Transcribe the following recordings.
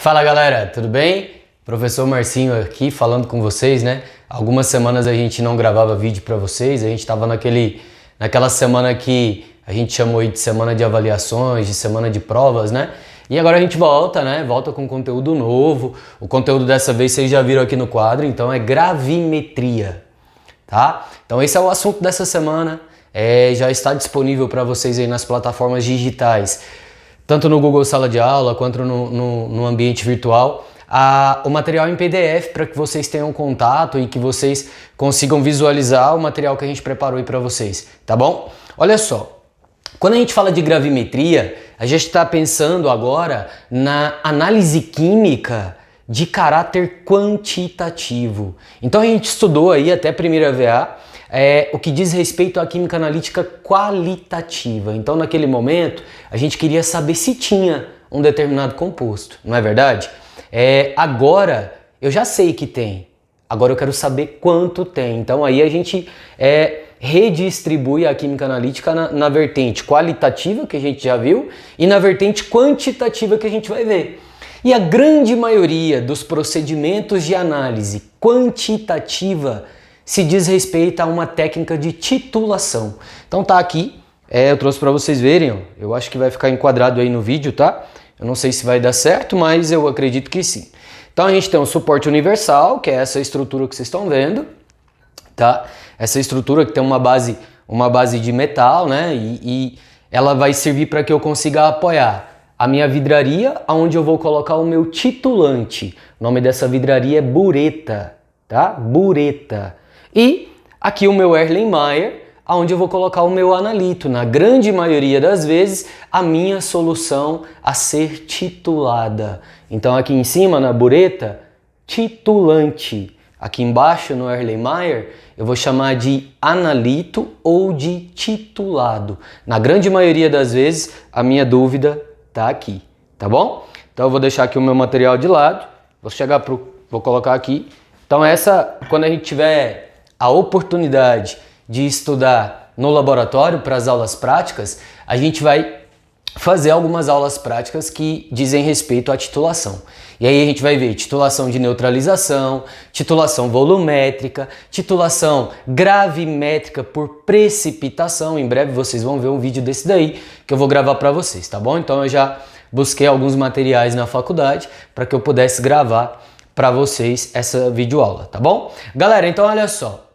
Fala galera, tudo bem? Professor Marcinho aqui falando com vocês, né? Algumas semanas a gente não gravava vídeo para vocês, a gente estava naquela semana que a gente chamou aí de semana de avaliações, de semana de provas, né? E agora a gente volta, né? Volta com conteúdo novo. O conteúdo dessa vez vocês já viram aqui no quadro, então é gravimetria, tá? Então esse é o assunto dessa semana, já está disponível para vocês aí nas plataformas digitais, tanto no Google Sala de Aula quanto no ambiente virtual, o material em PDF para que vocês tenham contato e que vocês consigam visualizar o material que a gente preparou aí para vocês, tá bom? Olha só, quando a gente fala de gravimetria, a gente está pensando agora na análise química de caráter quantitativo. Então a gente estudou aí até a primeira VA, o que diz respeito à química analítica qualitativa. Então naquele momento a gente queria saber se tinha um determinado composto, não é verdade? Agora eu já sei que tem, agora eu quero saber quanto tem. Então aí a gente redistribui a química analítica na vertente qualitativa, que a gente já viu, e na vertente quantitativa, que a gente vai ver. E a grande maioria dos procedimentos de análise quantitativa se diz respeito a uma técnica de titulação. Então tá aqui, eu trouxe para vocês verem, ó. Eu acho que vai ficar enquadrado aí no vídeo, tá? Eu não sei se vai dar certo, mas eu acredito que sim. Então a gente tem um suporte universal, que é essa estrutura que vocês estão vendo, tá? Essa estrutura que tem uma base de metal, né? E ela vai servir para que eu consiga apoiar a minha vidraria, onde eu vou colocar o meu titulante. O nome dessa vidraria é bureta, tá? Bureta. E aqui o meu Erlenmeyer, onde eu vou colocar o meu analito. Na grande maioria das vezes, a minha solução a ser titulada. Então aqui em cima, na bureta, titulante. Aqui embaixo, no Erlenmeyer, eu vou chamar de analito ou de titulado. Na grande maioria das vezes, a minha dúvida está aqui, tá bom? Então eu vou deixar aqui o meu material de lado, vou colocar aqui. Então quando a gente tiver a oportunidade de estudar no laboratório para as aulas práticas, a gente vai fazer algumas aulas práticas que dizem respeito à titulação. E aí a gente vai ver titulação de neutralização, titulação volumétrica, titulação gravimétrica por precipitação. Em breve vocês vão ver um vídeo desse daí que eu vou gravar para vocês, tá bom? Então eu já busquei alguns materiais na faculdade para que eu pudesse gravar para vocês essa videoaula, tá bom? Galera, então olha só.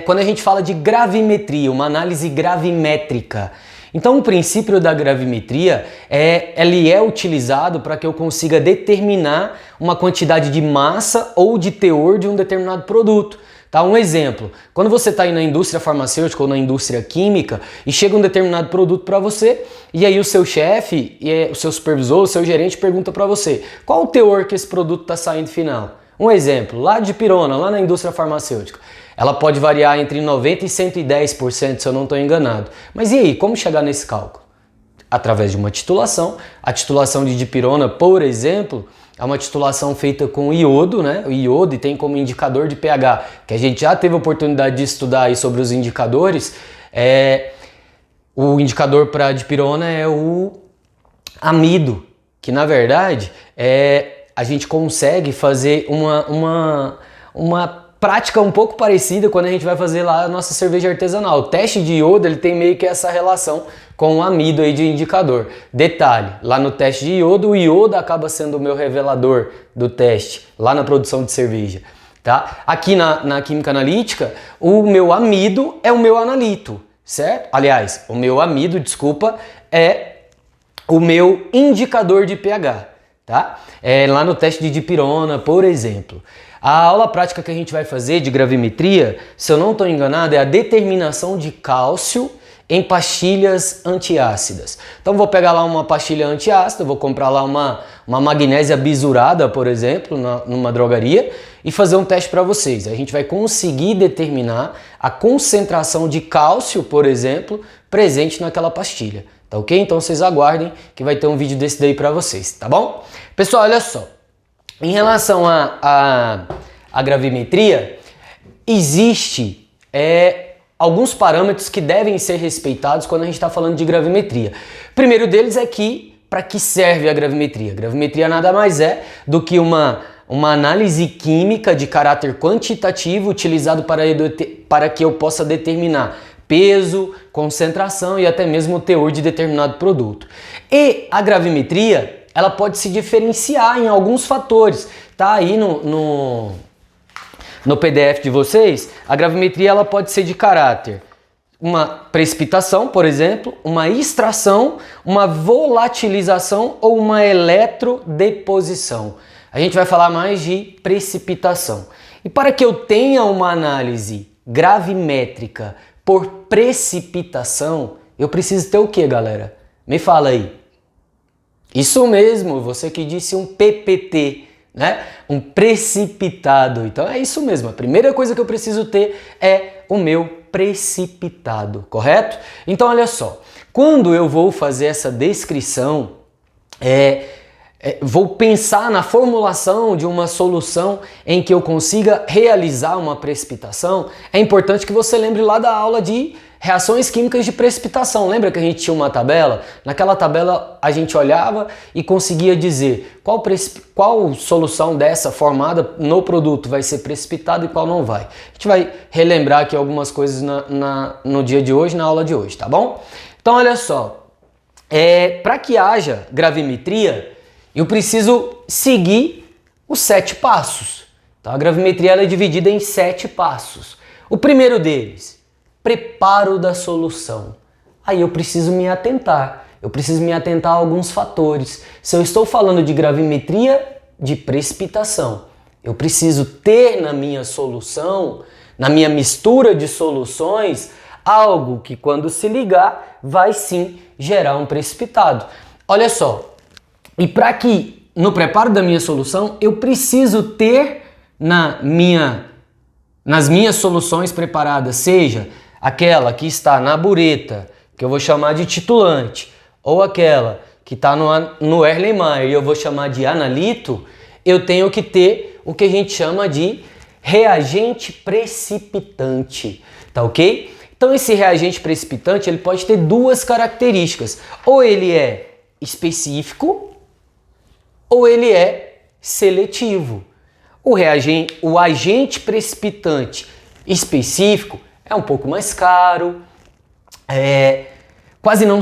Quando a gente fala de gravimetria, uma análise gravimétrica, então o princípio da gravimetria ele é utilizado para que eu consiga determinar uma quantidade de massa ou de teor de um determinado produto. Tá? Um exemplo, quando você está aí na indústria farmacêutica ou na indústria química e chega um determinado produto para você e aí o seu chefe, o seu supervisor, o seu gerente pergunta para você qual o teor que esse produto está saindo final. Um exemplo, lá de dipirona, lá na indústria farmacêutica. Ela pode variar entre 90% e 110%, se eu não estou enganado. Mas e aí, como chegar nesse cálculo? Através de uma titulação. A titulação de dipirona, por exemplo, é uma titulação feita com iodo, né? O iodo e tem como indicador de pH, que a gente já teve a oportunidade de estudar aí sobre os indicadores. O indicador para dipirona é o amido, que na verdade a gente consegue fazer uma prática um pouco parecida quando a gente vai fazer lá a nossa cerveja artesanal. O teste de iodo ele tem meio que essa relação com o amido aí de indicador. Detalhe, lá no teste de iodo, o iodo acaba sendo o meu revelador do teste, lá na produção de cerveja. Tá? Aqui na química analítica, o meu amido é o meu analito, certo? Aliás, o meu amido, desculpa, é o meu indicador de pH. Tá? Lá no teste de dipirona, por exemplo. A aula prática que a gente vai fazer de gravimetria, se eu não estou enganado, é a determinação de cálcio em pastilhas antiácidas. Então vou pegar lá uma pastilha antiácida, vou comprar lá uma magnésia bisurada, por exemplo, numa drogaria e fazer um teste para vocês. A gente vai conseguir determinar a concentração de cálcio, por exemplo, presente naquela pastilha. Tá ok? Então vocês aguardem que vai ter um vídeo desse daí para vocês, tá bom? Pessoal, olha só. Em relação à gravimetria, existe alguns parâmetros que devem ser respeitados quando a gente está falando de gravimetria. O primeiro deles é que para que serve a gravimetria? A gravimetria nada mais é do que uma análise química de caráter quantitativo utilizado para que eu possa determinar peso, concentração e até mesmo o teor de determinado produto. E a gravimetria, ela pode se diferenciar em alguns fatores. Tá aí no PDF de vocês, a gravimetria ela pode ser de caráter uma precipitação, por exemplo, uma extração, uma volatilização ou uma eletrodeposição. A gente vai falar mais de precipitação. E para que eu tenha uma análise gravimétrica por precipitação, eu preciso ter o que, galera? Me fala aí. Isso mesmo, você que disse um PPT, né? Um precipitado. Então é isso mesmo. A primeira coisa que eu preciso ter é o meu precipitado, correto? Então olha só, quando eu vou fazer essa descrição, vou pensar na formulação de uma solução em que eu consiga realizar uma precipitação, é importante que você lembre lá da aula de reações químicas de precipitação. Lembra que a gente tinha uma tabela? Naquela tabela a gente olhava e conseguia dizer qual solução dessa formada no produto vai ser precipitada e qual não vai. A gente vai relembrar aqui algumas coisas no dia de hoje, na aula de hoje, tá bom? Então olha só, para que haja gravimetria, eu preciso seguir os 7 passos. Tá? A gravimetria ela é dividida em 7 passos. O primeiro deles, preparo da solução. Aí eu preciso me atentar. Eu preciso me atentar a alguns fatores. Se eu estou falando de gravimetria de precipitação, eu preciso ter na minha solução, na minha mistura de soluções, algo que quando se ligar vai sim gerar um precipitado. Olha só, e para que no preparo da minha solução eu preciso ter nas minhas soluções preparadas, seja aquela que está na bureta, que eu vou chamar de titulante, ou aquela que está no Erlenmeyer e eu vou chamar de analito, eu tenho que ter o que a gente chama de reagente precipitante, tá ok? Então esse reagente precipitante ele pode ter 2 características, ou ele é específico ou ele é seletivo. O agente precipitante específico é um pouco mais caro, quase não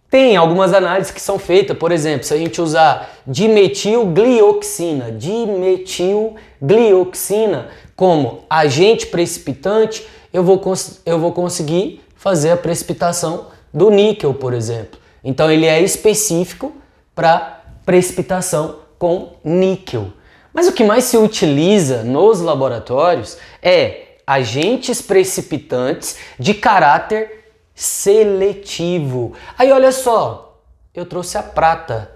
tem algumas análises que são feitas, por exemplo, se a gente usar dimetilglioxina como agente precipitante, eu vou conseguir fazer a precipitação do níquel, por exemplo. Então ele é específico para precipitação com níquel. Mas o que mais se utiliza nos laboratórios é agentes precipitantes de caráter seletivo. Aí olha só, eu trouxe a prata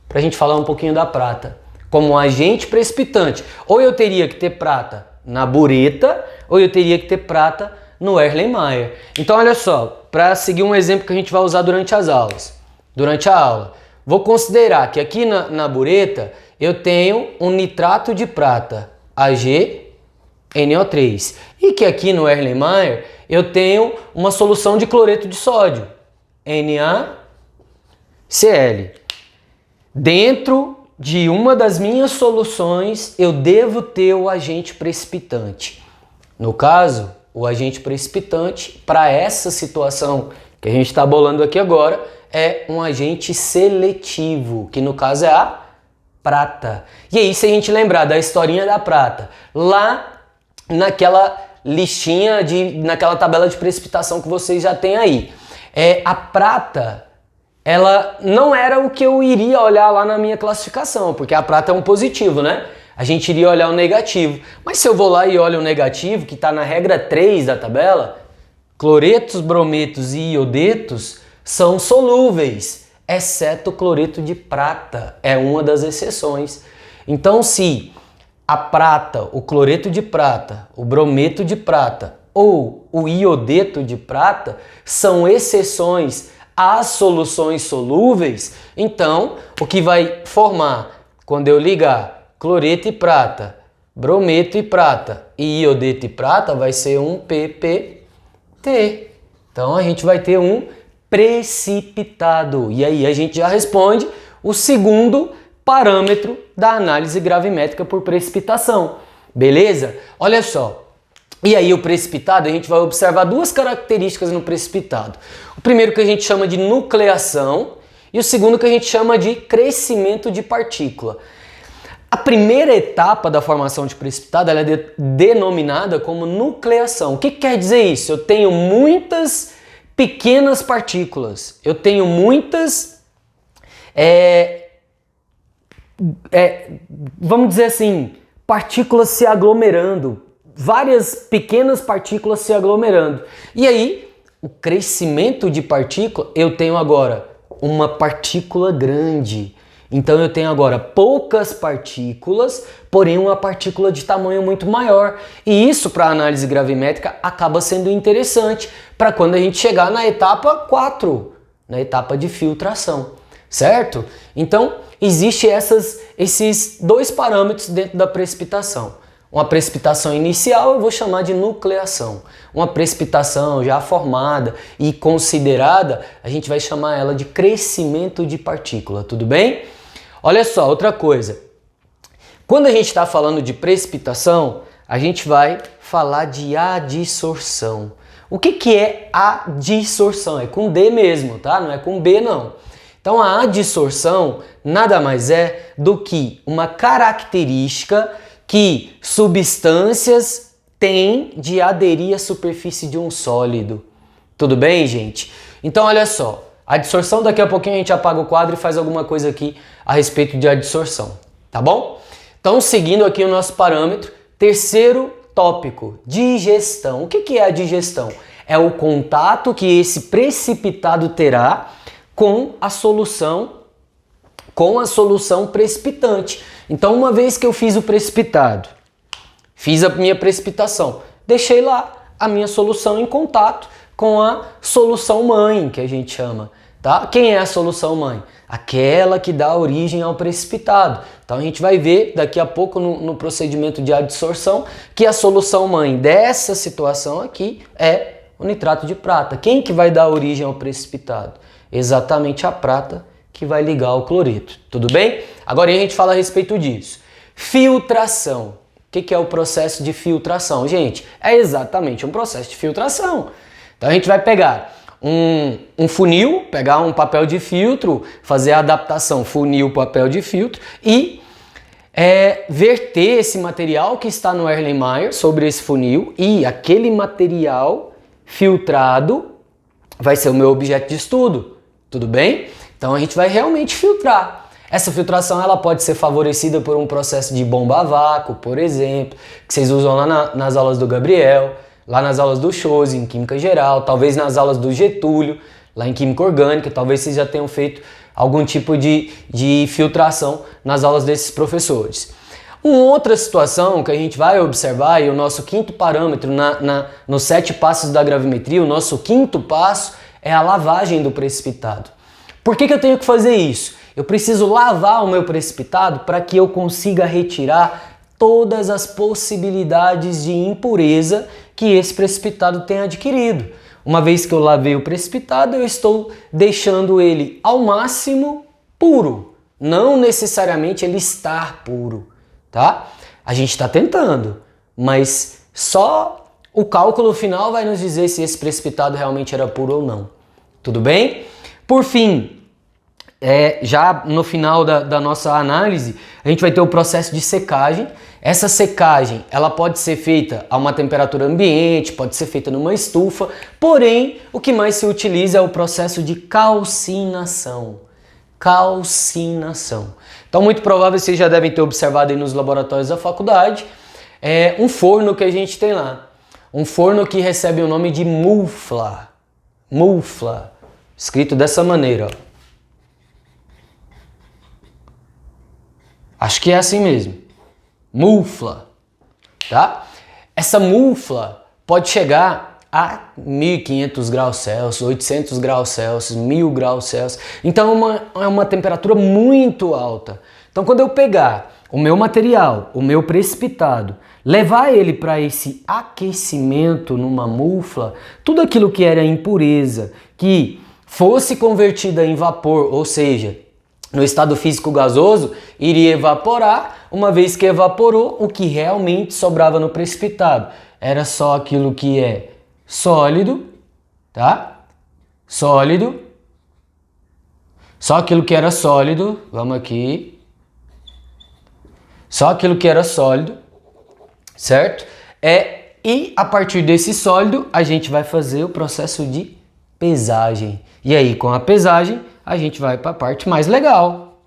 para a gente falar um pouquinho da prata. Como agente precipitante, ou eu teria que ter prata na bureta, ou eu teria que ter prata no Erlenmeyer. Então olha só, para seguir um exemplo que a gente vai usar durante as aulas. Durante a aula, vou considerar que aqui na bureta eu tenho um nitrato de prata, AgNO3, e que aqui no Erlenmeyer eu tenho uma solução de cloreto de sódio, NaCl. Dentro de uma das minhas soluções eu devo ter o agente precipitante. No caso, o agente precipitante para essa situação que a gente está bolando aqui agora é um agente seletivo, que no caso é a prata. E aí, se a gente lembrar da historinha da prata, lá naquela listinha, naquela tabela de precipitação que vocês já têm aí, a prata, ela não era o que eu iria olhar lá na minha classificação, porque a prata é um positivo, né? A gente iria olhar o negativo. Mas se eu vou lá e olho o negativo, que está na regra 3 da tabela, cloretos, brometos e iodetos são solúveis, exceto o cloreto de prata, é uma das exceções. Então, se a prata, o cloreto de prata, o brometo de prata ou o iodeto de prata são exceções às soluções solúveis, então o que vai formar quando eu ligar cloreto e prata, brometo e prata e iodeto e prata vai ser um PPT. Então a gente vai ter um precipitado. E aí a gente já responde o segundo parâmetro da análise gravimétrica por precipitação. Beleza? Olha só. E aí o precipitado, a gente vai observar duas características no precipitado. O primeiro que a gente chama de nucleação e o segundo que a gente chama de crescimento de partícula. A primeira etapa da formação de precipitado ela é denominada como nucleação. O que quer dizer isso? Eu tenho muitas pequenas partículas. Eu tenho muitas, vamos dizer assim, partículas se aglomerando. Várias pequenas partículas se aglomerando. E aí, o crescimento de partícula, eu tenho agora uma partícula grande. Então eu tenho agora poucas partículas, porém uma partícula de tamanho muito maior. E isso para a análise gravimétrica acaba sendo interessante para quando a gente chegar na etapa 4, na etapa de filtração, certo? Então existem esses dois parâmetros dentro da precipitação. Uma precipitação inicial eu vou chamar de nucleação. Uma precipitação já formada e considerada, a gente vai chamar ela de crescimento de partícula, tudo bem? Olha só, outra coisa. Quando a gente está falando de precipitação, a gente vai falar de adsorção. O que é adsorção? É com D mesmo, tá? Não é com B não. Então a adsorção nada mais é do que uma característica que substâncias têm de aderir à superfície de um sólido. Tudo bem, gente? Então, olha só. A adsorção, daqui a pouquinho a gente apaga o quadro e faz alguma coisa aqui a respeito de adsorção. Tá bom? Então, seguindo aqui o nosso parâmetro, terceiro tópico, digestão. O que é a digestão? É o contato que esse precipitado terá com a solução precipitante. Então, uma vez que eu fiz o precipitado, fiz a minha precipitação, deixei lá a minha solução em contato com a solução mãe, que a gente chama, tá? Quem é a solução mãe? Aquela que dá origem ao precipitado. Então, a gente vai ver daqui a pouco no procedimento de adsorção que a solução mãe dessa situação aqui é o nitrato de prata. Quem que vai dar origem ao precipitado? Exatamente a prata, que vai ligar ao cloreto, tudo bem? Agora a gente fala a respeito disso. Filtração. O que é o processo de filtração? Gente, é exatamente um processo de filtração. Então a gente vai pegar um funil, pegar um papel de filtro, fazer a adaptação funil, papel de filtro e verter esse material que está no Erlenmeyer sobre esse funil e aquele material filtrado vai ser o meu objeto de estudo, tudo bem? Então a gente vai realmente filtrar. Essa filtração ela pode ser favorecida por um processo de bomba a vácuo, por exemplo, que vocês usam lá nas aulas do Gabriel, lá nas aulas do Chose, em Química Geral, talvez nas aulas do Getúlio, lá em Química Orgânica, talvez vocês já tenham feito algum tipo de filtração nas aulas desses professores. Uma outra situação que a gente vai observar, e o nosso quinto parâmetro nos 7 passos da gravimetria, o nosso quinto passo é a lavagem do precipitado. Por que eu tenho que fazer isso? Eu preciso lavar o meu precipitado para que eu consiga retirar todas as possibilidades de impureza que esse precipitado tem adquirido. Uma vez que eu lavei o precipitado, eu estou deixando ele ao máximo puro. Não necessariamente ele estar puro, tá? A gente está tentando, mas só o cálculo final vai nos dizer se esse precipitado realmente era puro ou não. Tudo bem? Por fim, já no final da nossa análise, a gente vai ter o processo de secagem. Essa secagem, ela pode ser feita a uma temperatura ambiente, pode ser feita numa estufa, porém, o que mais se utiliza é o processo de calcinação. Calcinação. Então, muito provável, vocês já devem ter observado aí nos laboratórios da faculdade, um forno que a gente tem lá. Um forno que recebe o nome de mufla. Mufla. Escrito dessa maneira, ó. Acho que é assim mesmo. Mufla, tá? Essa mufla pode chegar a 1500 graus Celsius, 800 graus Celsius, 1000 graus Celsius. Então é uma temperatura muito alta. Então quando eu pegar o meu material, o meu precipitado, levar ele para esse aquecimento numa mufla, tudo aquilo que era impureza, que fosse convertida em vapor, ou seja, no estado físico gasoso, iria evaporar. Uma vez que evaporou, o que realmente sobrava no precipitado era só aquilo que é sólido, tá? Sólido. Só aquilo que era sólido, vamos aqui. Só aquilo que era sólido, certo? E a partir desse sólido, a gente vai fazer o processo de pesagem. E aí, com a pesagem, a gente vai para a parte mais legal.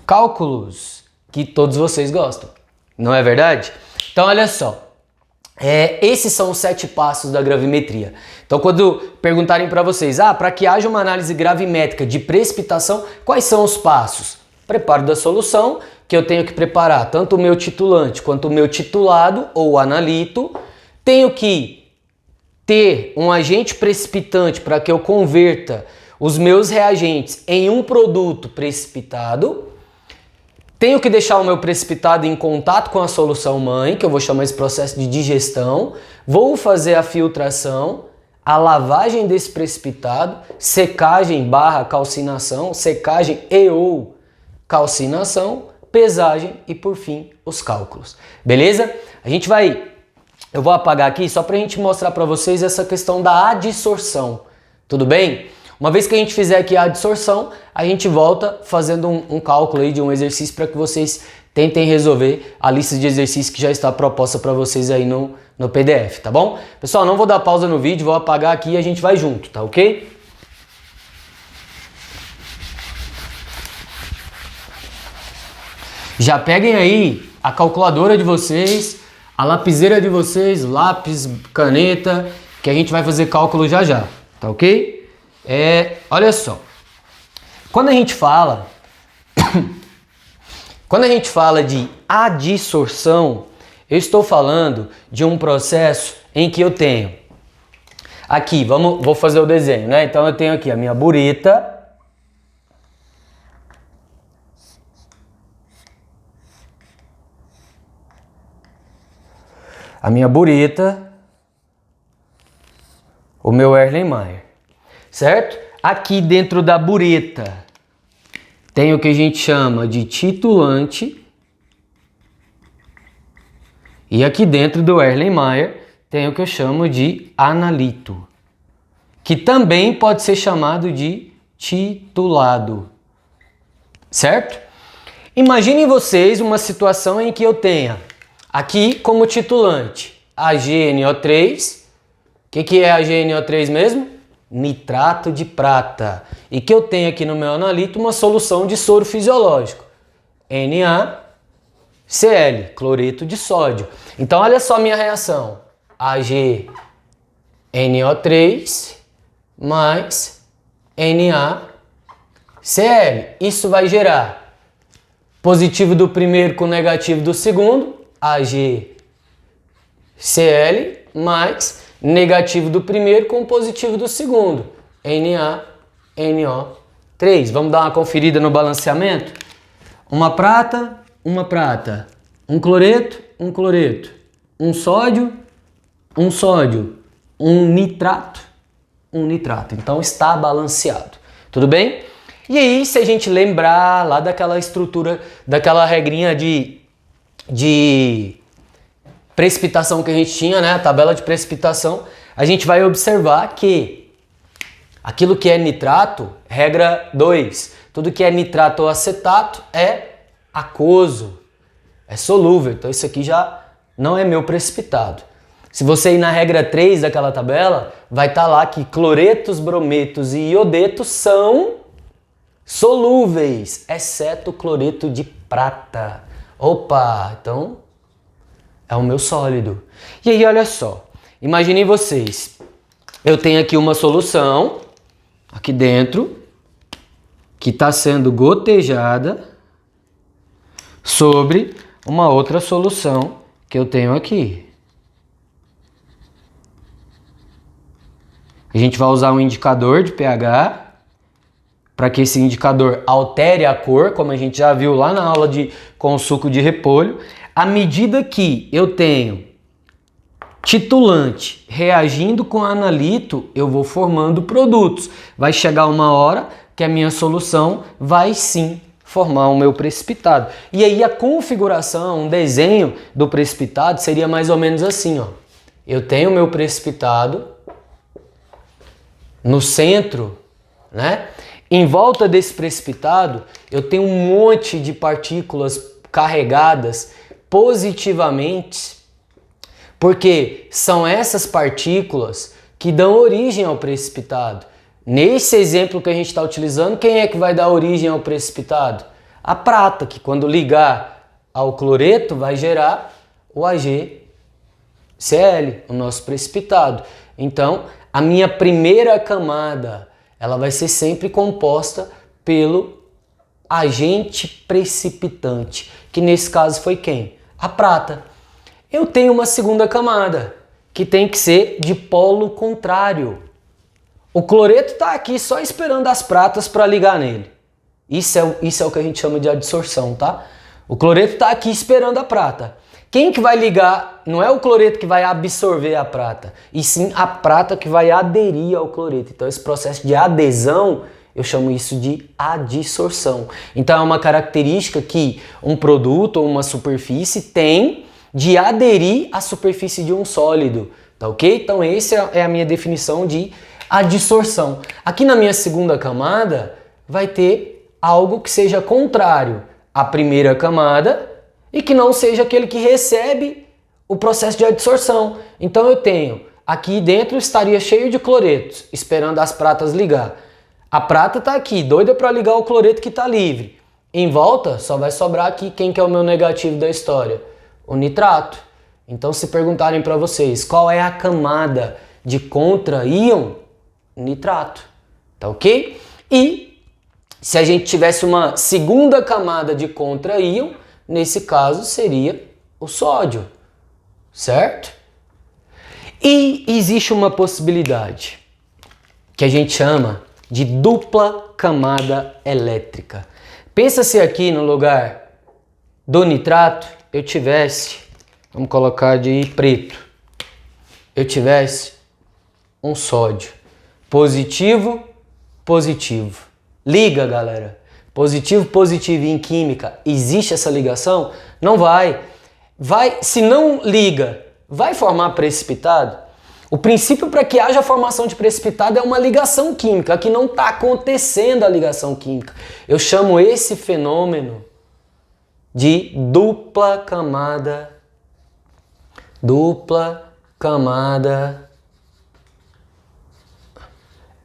Cálculos, que todos vocês gostam, não é verdade? Então, olha só. Esses são os 7 passos da gravimetria. Então, quando perguntarem para vocês, para que haja uma análise gravimétrica de precipitação, quais são os passos? Preparo da solução, que eu tenho que preparar tanto o meu titulante quanto o meu titulado ou analito. Tenho que ter um agente precipitante para que eu converta os meus reagentes em um produto precipitado. Tenho que deixar o meu precipitado em contato com a solução mãe, que eu vou chamar esse processo de digestão. Vou fazer a filtração, a lavagem desse precipitado, secagem / calcinação, secagem e ou calcinação, pesagem e, por fim, os cálculos. Beleza? Eu vou apagar aqui só para a gente mostrar para vocês essa questão da adsorção. Tudo bem? Uma vez que a gente fizer aqui a adsorção, a gente volta fazendo um cálculo aí de um exercício para que vocês tentem resolver a lista de exercícios que já está proposta para vocês aí no PDF, tá bom? Pessoal, não vou dar pausa no vídeo, vou apagar aqui e a gente vai junto, tá ok? Já peguem aí a calculadora de vocês, a lapiseira de vocês, lápis, caneta, que a gente vai fazer cálculo já já, tá ok? Olha só, quando a gente fala de adsorção, eu estou falando de um processo em que eu tenho aqui, vou fazer o desenho, né? Então eu tenho aqui a minha bureta, o meu Erlenmeyer, certo? Aqui dentro da bureta tem o que a gente chama de titulante e aqui dentro do Erlenmeyer tem o que eu chamo de analito, que também pode ser chamado de titulado, certo? Imaginem vocês uma situação em que eu tenha aqui como titulante AgNO3. O que é AgNO3 mesmo? Nitrato de prata. E que eu tenho aqui no meu analito uma solução de soro fisiológico. NaCl, cloreto de sódio. Então olha só a minha reação. AgNO3 mais NaCl. Isso vai gerar positivo do primeiro com negativo do segundo. AgCl mais negativo do primeiro com positivo do segundo. NaNO3. Vamos dar uma conferida no balanceamento? Uma prata, um cloreto, um sódio, um nitrato. Então está balanceado. Tudo bem? E aí, se a gente lembrar lá daquela estrutura, daquela regrinha de precipitação que a gente tinha, né? A tabela de precipitação, a gente vai observar que aquilo que é nitrato, regra 2, tudo que é nitrato ou acetato é aquoso, é solúvel. Então isso aqui já não é meu precipitado. Se você ir na regra 3 daquela tabela, vai estar lá que cloretos, brometos e iodetos são solúveis, exceto o cloreto de prata. Opa, então é o meu sólido. E aí, olha só. Imaginem vocês. Eu tenho aqui uma solução, aqui dentro, que está sendo gotejada sobre uma outra solução que eu tenho aqui. A gente vai usar um indicador de pH para que esse indicador altere a cor, como a gente já viu lá na aula com suco de repolho. À medida que eu tenho titulante reagindo com analito, eu vou formando produtos. Vai chegar uma hora que a minha solução vai sim formar o meu precipitado. E aí a configuração, um desenho do precipitado seria mais ou menos assim, ó. Eu tenho o meu precipitado no centro, né? Em volta desse precipitado, eu tenho um monte de partículas carregadas positivamente, porque são essas partículas que dão origem ao precipitado. Nesse exemplo que a gente está utilizando, quem é que vai dar origem ao precipitado? A prata, que quando ligar ao cloreto vai gerar o AgCl, o nosso precipitado. Então, a minha primeira camada, ela vai ser sempre composta pelo agente precipitante, que nesse caso foi quem? A prata. Eu tenho uma segunda camada, que tem que ser de polo contrário. O cloreto está aqui só esperando as pratas para ligar nele. Isso é o que a gente chama de adsorção, tá? O cloreto está aqui esperando a prata. Quem que vai ligar? Não é o cloreto que vai absorver a prata, e sim a prata que vai aderir ao cloreto. Então esse processo de adesão, eu chamo isso de adsorção. Então é uma característica que um produto ou uma superfície tem de aderir à superfície de um sólido, tá ok? Então essa é a minha definição de adsorção. Aqui na minha segunda camada vai ter algo que seja contrário à primeira camada e que não seja aquele que recebe o processo de adsorção. Então eu tenho, aqui dentro estaria cheio de cloretos, esperando as pratas ligar. A prata está aqui, doida para ligar o cloreto que está livre. Em volta só vai sobrar aqui quem que é o meu negativo da história? O nitrato. Então se perguntarem para vocês qual é a camada de contra-íon, nitrato, tá ok? E se a gente tivesse uma segunda camada de contra-íon, nesse caso seria o sódio, certo? E existe uma possibilidade que a gente chama de dupla camada elétrica. Pensa se aqui no lugar do nitrato eu tivesse, vamos colocar de preto, eu tivesse um sódio. Positivo, positivo. Liga, galera. Positivo, positivo em química, existe essa ligação? Não vai. Se não liga, vai formar precipitado? O princípio para que haja formação de precipitado é uma ligação química. Aqui não está acontecendo a ligação química. Eu chamo esse fenômeno de dupla camada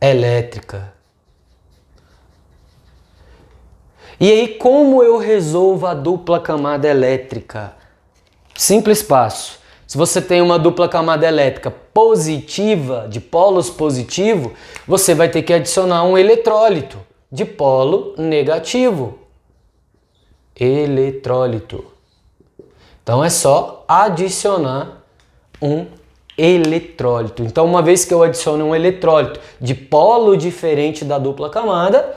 elétrica. E aí, como eu resolvo a dupla camada elétrica? Simples passo. Se você tem uma dupla camada elétrica positiva, de polos positivo, você vai ter que adicionar um eletrólito de polo negativo. Eletrólito. Então é só adicionar um eletrólito. Então, uma vez que eu adiciono um eletrólito de polo diferente da dupla camada,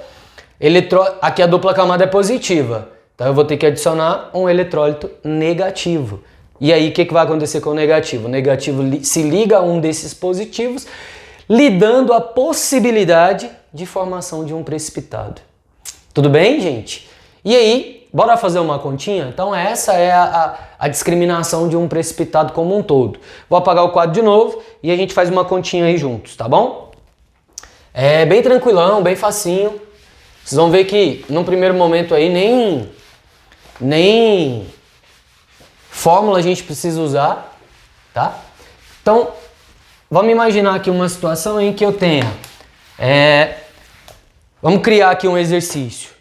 aqui a dupla camada é positiva. Então eu vou ter que adicionar um eletrólito negativo. E aí o que vai acontecer com o negativo? O negativo se liga a um desses positivos, lhe dando a possibilidade de formação de um precipitado. Tudo bem, gente? E aí, bora fazer uma continha? Então essa é a discriminação de um precipitado como um todo. Vou apagar o quadro de novo e a gente faz uma continha aí juntos, tá bom? É bem tranquilão, bem facinho. Vocês vão ver que num primeiro momento aí nem fórmula a gente precisa usar, tá? Então, vamos imaginar aqui uma situação em que eu tenha... vamos criar aqui um exercício.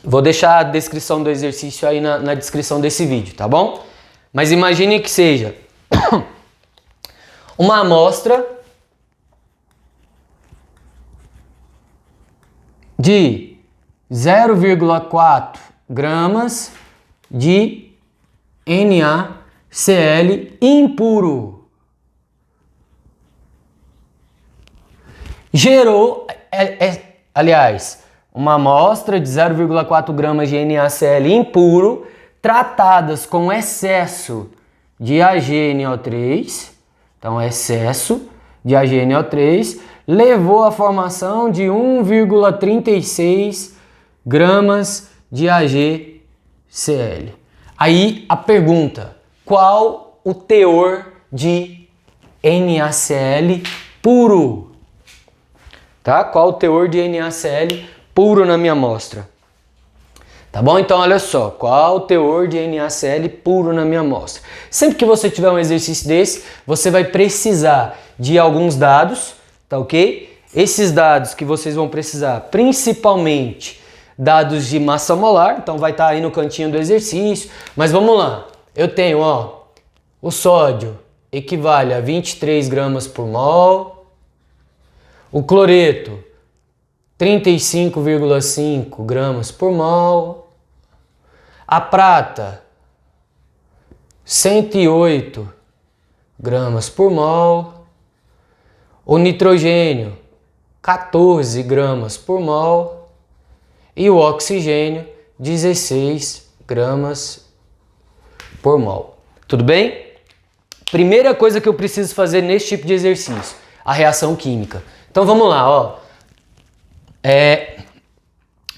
Vou deixar a descrição do exercício aí na descrição desse vídeo, tá bom? Mas imagine que seja uma amostra de 0,4 gramas de NaCl impuro. Gerou, aliás, uma amostra de 0,4 gramas de NaCl impuro tratadas com excesso de AgNO3, então excesso de AgNO3, levou à formação de 1,36 gramas de AgCl. Aí a pergunta, qual o teor de NaCl puro? Tá? Qual o teor de NaCl puro na minha amostra? Tá bom? Então olha só, qual o teor de NaCl puro na minha amostra? Sempre que você tiver um exercício desse, você vai precisar de alguns dados, tá ok? Esses dados que vocês vão precisar, principalmente dados de massa molar, então vai estar aí no cantinho do exercício, mas vamos lá. Eu tenho, ó, o sódio equivale a 23 gramas por mol, o cloreto 35,5 gramas por mol, a prata 108 gramas por mol, o nitrogênio 14 gramas por mol e o oxigênio 16 gramas por mol. Tudo bem? Primeira coisa que eu preciso fazer nesse tipo de exercício, a reação química. Então vamos lá, ó.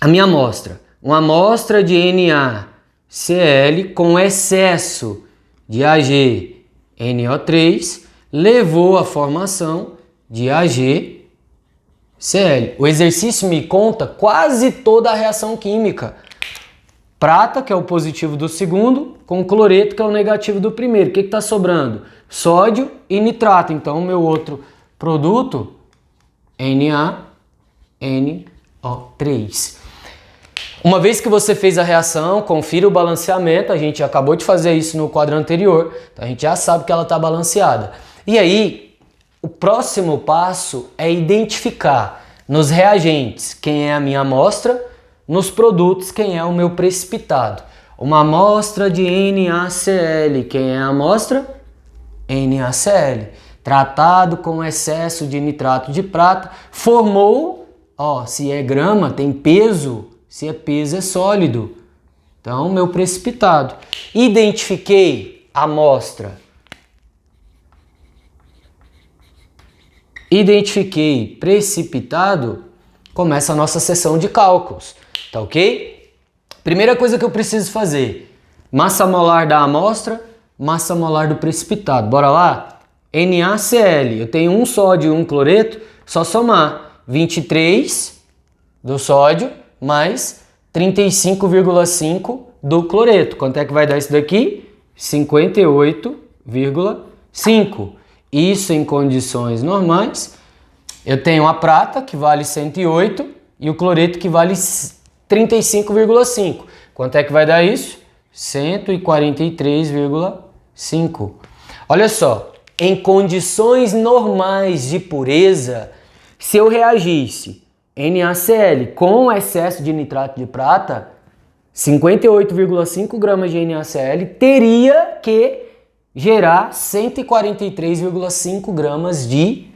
A minha amostra, uma amostra de NaCl com excesso de AgNO3 levou à formação de AgCl. O exercício me conta quase toda a reação química. Prata, que é o positivo do segundo, com cloreto, que é o negativo do primeiro. O que está sobrando? Sódio e nitrato. Então, o meu outro produto, NaNO3. Uma vez que você fez a reação, confira o balanceamento. A gente acabou de fazer isso no quadro anterior. Então, a gente já sabe que ela está balanceada. E aí, o próximo passo é identificar nos reagentes quem é a minha amostra, nos produtos quem é o meu precipitado. Uma amostra de NaCl, quem é a amostra? NaCl. Tratado com excesso de nitrato de prata, formou, ó, se é grama tem peso, se é peso é sólido. Então, meu precipitado. Identifiquei a amostra. Identifiquei precipitado, começa a nossa sessão de cálculos, tá ok? Primeira coisa que eu preciso fazer, massa molar da amostra, massa molar do precipitado, bora lá? NaCl, eu tenho um sódio e um cloreto, só somar 23 do sódio mais 35,5 do cloreto. Quanto é que vai dar isso daqui? 58,5. Isso em condições normais. Eu tenho a prata, que vale 108, e o cloreto, que vale 35,5. Quanto é que vai dar isso? 143,5. Olha só, em condições normais de pureza, se eu reagisse NaCl com excesso de nitrato de prata, 58,5 gramas de NaCl teria que gerar 143,5 gramas de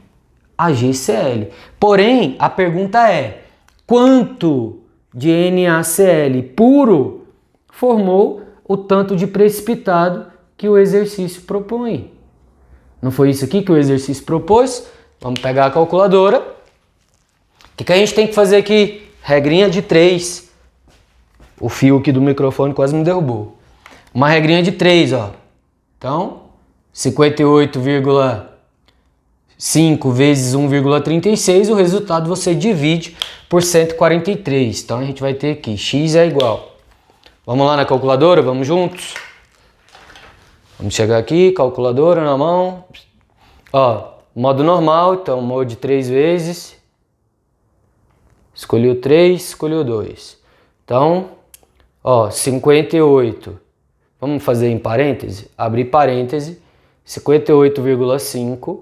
AgCl. Porém, a pergunta é, quanto de NaCl puro formou o tanto de precipitado que o exercício propõe? Não foi isso aqui que o exercício propôs? Vamos pegar a calculadora. O que a gente tem que fazer aqui? Regrinha de 3. O fio aqui do microfone quase me derrubou. Uma regrinha de 3, ó. Então, 58,5 vezes 1,36, o resultado você divide por 143. Então, a gente vai ter aqui, x é igual. Vamos lá na calculadora? Vamos juntos? Vamos chegar aqui, calculadora na mão. Ó, modo normal, então, mode 3 vezes. Escolhi o 3, escolhi o 2. Então, ó, 58. Vamos fazer em parêntese? Abrir parêntese. 58,5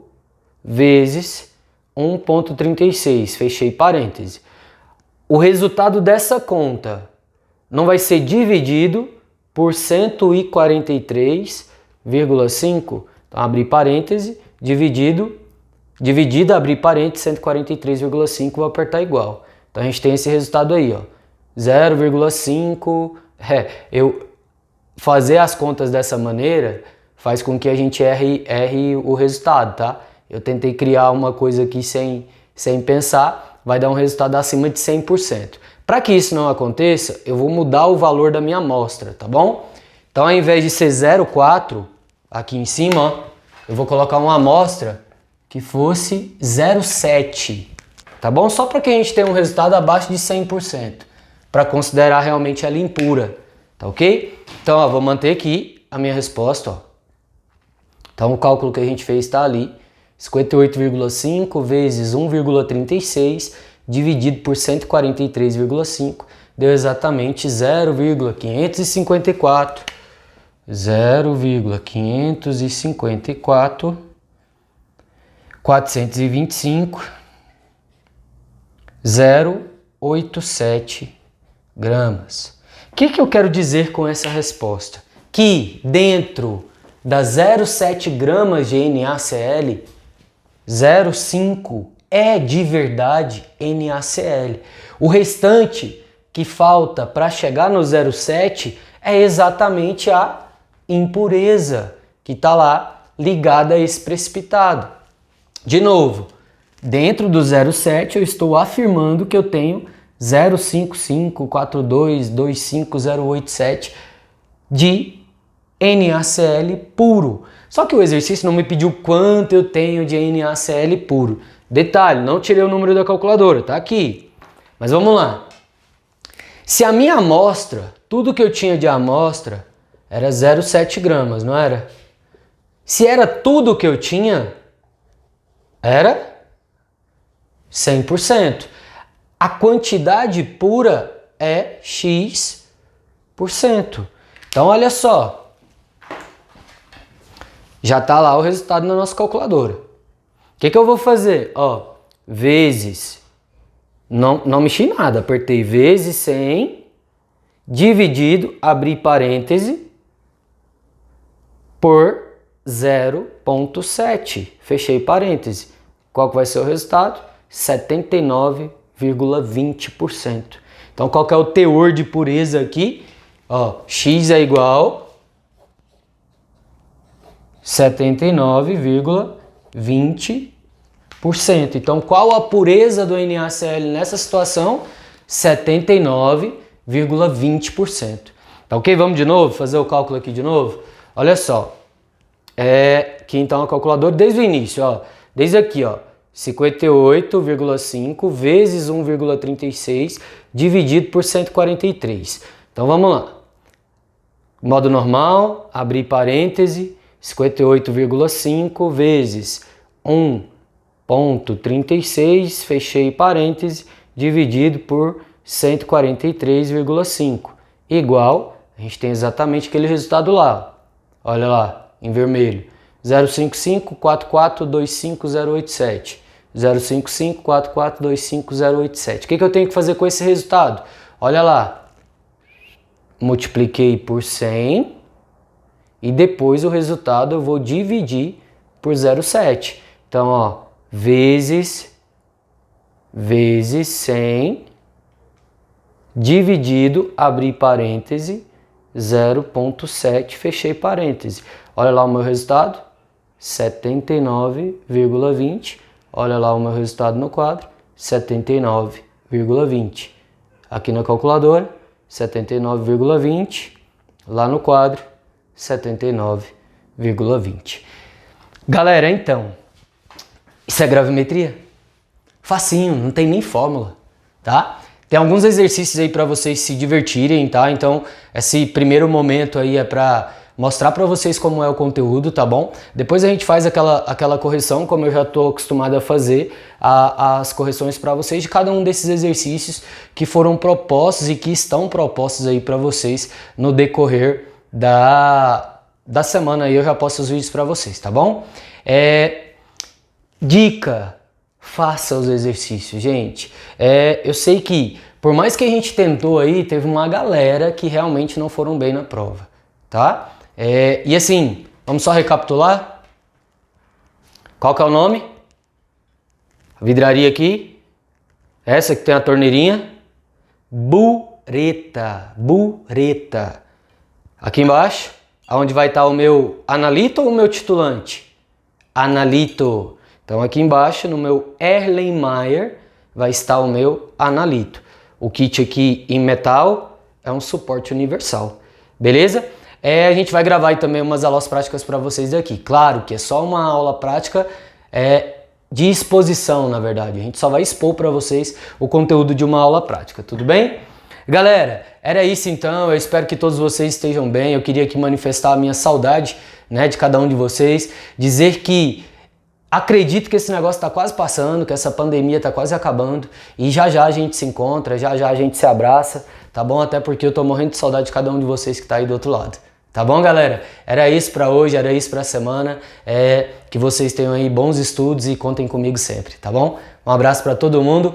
vezes 1,36. Fechei parêntese. O resultado dessa conta não vai ser dividido por 143,5. Então, abrir parêntese, dividido, abrir parêntese, 143,5, vou apertar igual. Então, a gente tem esse resultado aí, ó. 0,5. Eu fazer as contas dessa maneira faz com que a gente erre o resultado, tá? Eu tentei criar uma coisa aqui sem pensar, vai dar um resultado acima de 100%. Para que isso não aconteça, eu vou mudar o valor da minha amostra, tá bom? Então, ao invés de ser 0,4 aqui em cima, ó, eu vou colocar uma amostra que fosse 0,7, tá bom? Só para que a gente tenha um resultado abaixo de 100%, para considerar realmente ela impura, tá ok? Então, ó, vou manter aqui a minha resposta, ó. Então, o cálculo que a gente fez está ali, 58,5 vezes 1,36 dividido por 143,5 deu exatamente 0,554. 427 gramas. O que eu quero dizer com essa resposta? Que dentro das 0,7 gramas de NaCl, 0,5 é de verdade NaCl. O restante que falta para chegar no 0,7 é exatamente a impureza que está lá ligada a esse precipitado. De novo, dentro do 0,7 eu estou afirmando que eu tenho 0,554225087 de NaCl puro. Só que o exercício não me pediu quanto eu tenho de NaCl puro. Detalhe, não tirei o número da calculadora, tá aqui. Mas vamos lá. Se a minha amostra, tudo que eu tinha de amostra era 0,7 gramas, não era? Se era tudo que eu tinha, era 100%. A quantidade pura é X%. Então, olha só. Já está lá o resultado na nossa calculadora. O que eu vou fazer? Ó, vezes, não mexi nada, apertei vezes 100, dividido, abri parêntese, por 0,7, fechei parêntese. Qual que vai ser o resultado? 79,20%. Então, qual que é o teor de pureza aqui? Ó, X é igual 79,20%. Então, qual a pureza do NaCl nessa situação? 79,20%. Tá ok? Vamos de novo, fazer o cálculo aqui de novo? Olha só. Aqui então a calculadora desde o início, ó. Desde aqui, ó. 58,5 vezes 1,36 dividido por 143. Então, vamos lá. Modo normal, abrir parêntese. 58,5 vezes 1,36, fechei parêntese, dividido por 143,5, igual, a gente tem exatamente aquele resultado lá, olha lá, em vermelho, 0554425,087, 0554425,087. O que eu tenho que fazer com esse resultado? Olha lá, multipliquei por 100, e depois o resultado eu vou dividir por 0,7. Então, ó, vezes 100, dividido, abri parêntese, 0,7, fechei parêntese. Olha lá o meu resultado, 79,20. Olha lá o meu resultado no quadro, 79,20. Aqui na calculadora, 79,20. Lá no quadro, 79,20. Galera, então, isso é gravimetria? Facinho, não tem nem fórmula, tá? Tem alguns exercícios aí para vocês se divertirem, tá? Então, esse primeiro momento aí é para mostrar para vocês como é o conteúdo, tá bom? Depois a gente faz aquela correção, como eu já estou acostumado a fazer, as correções para vocês de cada um desses exercícios que foram propostos e que estão propostos aí para vocês no decorrer da semana. Aí eu já posto os vídeos para vocês, tá bom? Dica, faça os exercícios, gente. Eu sei que, por mais que a gente tentou aí, teve uma galera que realmente não foram bem na prova, tá? E assim, vamos só recapitular? Qual que é o nome? A vidraria aqui, essa que tem a torneirinha, bureta. Aqui embaixo, onde vai estar o meu analito ou o meu titulante? Analito. Então aqui embaixo, no meu Erlenmeyer, vai estar o meu analito. O kit aqui em metal é um suporte universal, beleza? A gente vai gravar aí também umas aulas práticas para vocês aqui. Claro que é só uma aula prática de exposição, na verdade. A gente só vai expor para vocês o conteúdo de uma aula prática, tudo bem? Galera, era isso então. Eu espero que todos vocês estejam bem. Eu queria aqui manifestar a minha saudade, né, de cada um de vocês. Dizer que acredito que esse negócio está quase passando, que essa pandemia está quase acabando e já já a gente se encontra, já já a gente se abraça, tá bom? Até porque eu tô morrendo de saudade de cada um de vocês que tá aí do outro lado. Tá bom, galera? Era isso para hoje, era isso para a semana. Que vocês tenham aí bons estudos e contem comigo sempre, tá bom? Um abraço para todo mundo